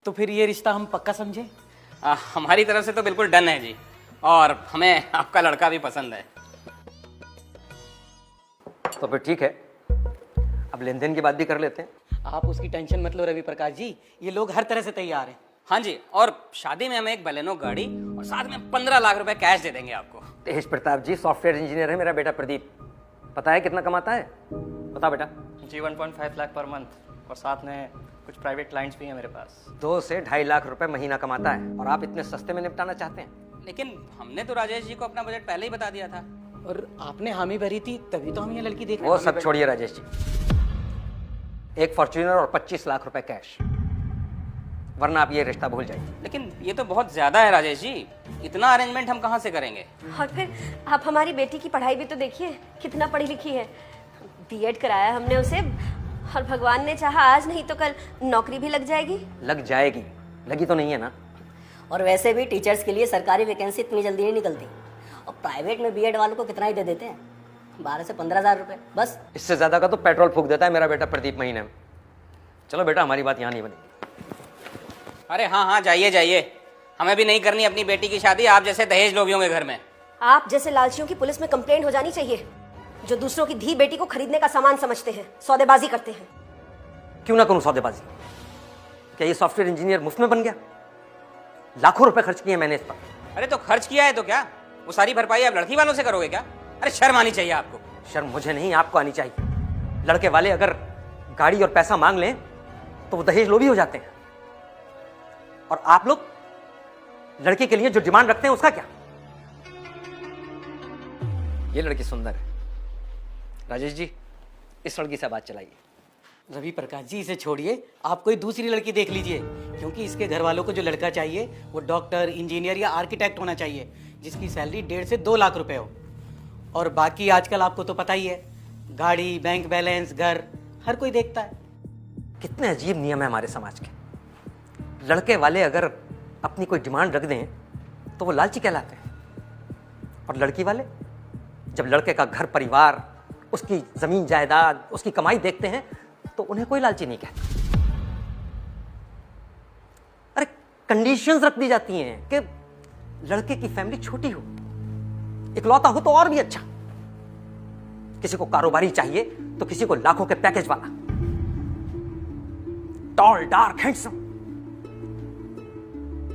तो फिर ये रिश्ता हम पक्का समझे? हमारी तरफ से तो बिल्कुल डन है जी, और हमें आपका लड़का भी पसंद है। तो फिर ठीक है, अब लेन देन की बात भी कर लेते हैं। आप उसकी टेंशन मत लो रवि प्रकाश जी, ये लोग हर तरह से तैयार हैं। हाँ जी, और शादी में हमें एक बलेनो गाड़ी और साथ में 15 लाख रुपए कैश दे देंगे आपको। तेज प्रताप जी सॉफ्टवेयर इंजीनियर है मेरा बेटा प्रदीप। पता है कितना कमाता है? बता बेटा। जी 1.5 लाख पर मंथ, और साथ में कुछ प्राइवेट क्लाइंट्स भी हैं मेरे पास। 2 से 2.5 लाख रुपए महीना कमाता है, और आप इतने सस्ते में निपटाना चाहते हैं? लेकिन हमने तो राजेश जी को अपना बजट पहले ही बता दिया था। और आपने हामी भरी थी, तभी तो हम ये लड़की देख रहे वो हैं। सब छोड़िए राजेश जी, एक फॉर्च्यूनर और 25 लाख रुपए कैश, वरना आप ये रिश्ता भूल जाइए। लेकिन ये तो बहुत ज्यादा है राजेश जी, इतना अरेंजमेंट हम कहाँ से करेंगे? और फिर आप हमारी बेटी की पढ़ाई भी तो देखिए, कितना पढ़ी लिखी है। बीएड कराया हमने उसे, और भगवान ने चाहा आज नहीं तो कल नौकरी भी लग जाएगी। लग जाएगी, लगी तो नहीं है ना? और वैसे भी टीचर्स के लिए सरकारी वैकेंसी इतनी जल्दी नहीं निकलती, और प्राइवेट में बीएड वालों को कितना ही दे देते हैं, 12 से 15 हज़ार रुपये बस। इससे ज्यादा का तो पेट्रोल फूक देता है मेरा बेटा प्रदीप महीने में। चलो बेटा, हमारी बात यहाँ नहीं बनेगी। अरे हाँ हाँ, जाइए जाइए, हमें भी नहीं करनी अपनी बेटी की शादी आप जैसे दहेज लोभियों के घर में। आप जैसे लालचियों की पुलिस में कंप्लेंट हो जानी चाहिए, जो दूसरों की धी बेटी को खरीदने का सामान समझते हैं, सौदेबाजी करते हैं। क्यों ना करूं सौदेबाजी? क्या ये सॉफ्टवेयर इंजीनियर मुफ्त में बन गया? लाखों रुपए खर्च किए मैंने इस पर। अरे तो खर्च किया है तो क्या, वो सारी भरपाई आप लड़की वालों से करोगे क्या? अरे शर्म आनी चाहिए आपको। शर्म मुझे नहीं, आपको आनी चाहिए। लड़के वाले अगर गाड़ी और पैसा मांग लें तो वो दहेज लोभी हो जाते हैं, और आप लोग लड़के के लिए जो डिमांड रखते हैं उसका क्या? ये लड़की सुंदर है। राजेश जी, इस लड़की से बात चलाइए। रवि प्रकाश जी इसे छोड़िए, आप कोई दूसरी लड़की देख लीजिए, क्योंकि इसके घर वालों को जो लड़का चाहिए वो डॉक्टर, इंजीनियर या आर्किटेक्ट होना चाहिए, जिसकी सैलरी 1.5 से 2 लाख रुपए हो। और बाकी आजकल आपको तो पता ही है, गाड़ी, बैंक बैलेंस, घर हर कोई देखता है। कितने अजीब नियम है हमारे समाज के। लड़के वाले अगर अपनी कोई डिमांड रख दें तो वो लालची कहलाते हैं, और लड़की वाले जब लड़के का घर परिवार, उसकी जमीन जायदाद, उसकी कमाई देखते हैं तो उन्हें कोई लालची नहीं कहता। अरे कंडीशंस रख दी जाती हैं कि लड़के की फैमिली छोटी हो, इकलौता हो तो और भी अच्छा। किसी को कारोबारी चाहिए तो किसी को लाखों के पैकेज वाला, टॉल, डार्क, हैंडसम।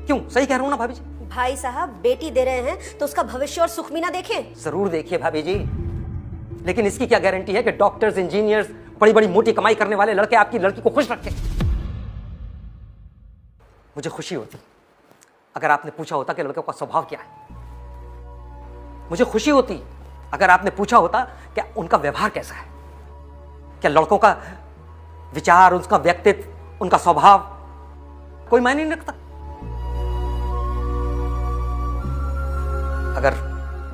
क्यों, सही कह रहा हूं ना भाभी जी? भाई साहब, बेटी दे रहे हैं तो उसका भविष्य और सुख भी ना देखें? जरूर देखिए भाभी जी, लेकिन इसकी क्या गारंटी है कि डॉक्टर्स, इंजीनियर्स, बड़ी बड़ी मोटी कमाई करने वाले लड़के आपकी लड़की को खुश रखें? मुझे खुशी होती अगर आपने पूछा होता कि लड़कों का स्वभाव क्या है। मुझे खुशी होती अगर आपने पूछा होता कि उनका व्यवहार कैसा है। क्या लड़कों का विचार, उनका व्यक्तित्व, उनका स्वभाव कोई मायने नहीं रखता? अगर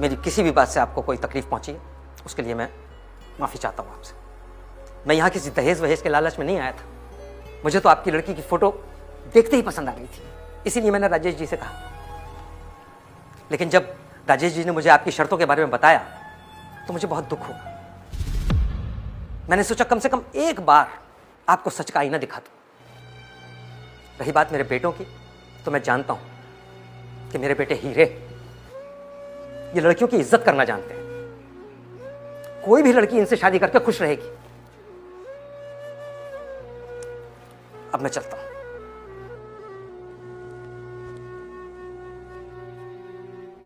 मेरी किसी भी बात से आपको कोई तकलीफ पहुंची है, उसके लिए मैं माफी चाहता हूं आपसे। मैं यहां किसी दहेज वहेज के लालच में नहीं आया था। मुझे तो आपकी लड़की की फोटो देखते ही पसंद आ गई थी, इसीलिए मैंने राजेश जी से कहा। लेकिन जब राजेश जी ने मुझे आपकी शर्तों के बारे में बताया तो मुझे बहुत दुख हुआ। मैंने सोचा कम से कम एक बार आपको सच का आईना दिखा दूं। रही बात मेरे बेटों की, तो मैं जानता हूं कि मेरे बेटे हीरे, ये लड़कियों की इज्जत करना जानते हैं। कोई भी लड़की इनसे शादी करके खुश रहेगी। अब मैं चलता हूं।